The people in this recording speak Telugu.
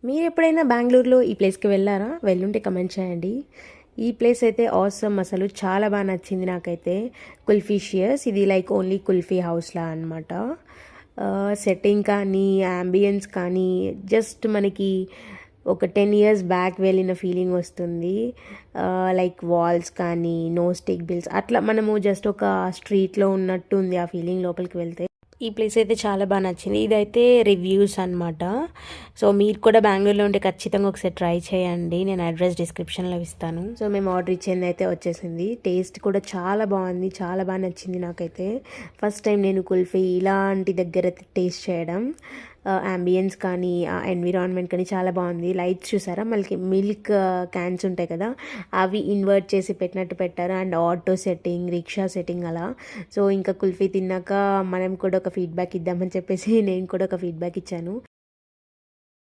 మీరు ఎప్పుడైనా బెంగళూరులో ఈ ప్లేస్కి వెళ్ళారా? వెళ్ళుంటే కమెంట్ చేయండి. ఈ ప్లేస్ అయితే ఆసమ్, అసలు చాలా బాగా నచ్చింది నాకైతే. కుల్ఫీషియస్ ఇది లైక్ ఓన్లీ కుల్ఫీ హౌస్లా అనమాట. సెట్టింగ్ కానీ యాంబియన్స్ కానీ జస్ట్ మనకి ఒక 10 years బ్యాక్ వెళ్ళిన ఫీలింగ్ వస్తుంది. లైక్ వాల్స్ కానీ నో స్టిక్ బిల్స్ అట్లా మనము జస్ట్ ఒక స్ట్రీట్లో ఉన్నట్టు ఉంది ఆ ఫీలింగ్ లోపలికి వెళ్తే. ఈ ప్లేస్ అయితే చాలా బాగా నచ్చింది. ఇదైతే రివ్యూస్ అనమాట. సో మీరు కూడా బెంగళూరులో ఉంటే ఖచ్చితంగా ఒకసారి ట్రై చేయండి. నేను అడ్రస్ డిస్క్రిప్షన్లో ఇస్తాను. సో మేము ఆర్డర్ ఇచ్చింది అయితే వచ్చేసింది. టేస్ట్ కూడా చాలా బాగుంది, చాలా బాగా నచ్చింది నాకైతే. ఫస్ట్ టైం నేను కుల్ఫీ ఇలాంటి దగ్గర టేస్ట్ చేయడం. అంబియన్స్ కానీ ఆ ఎన్విరాన్మెంట్ కానీ చాలా బాగుంది. లైట్స్ చూసారా, మళ్ళీ మిల్క్ క్యాన్స్ ఉంటాయి కదా, అవి ఇన్వర్ట్ చేసి పెట్టినట్టు పెట్టారు. And auto setting, rickshaw setting అలా. సో ఇంకా కుల్ఫీ తిన్నాక మనం కూడా ఒక ఫీడ్బ్యాక్ ఇద్దామని చెప్పేసి నేను కూడా ఒక ఫీడ్బ్యాక్ ఇచ్చాను.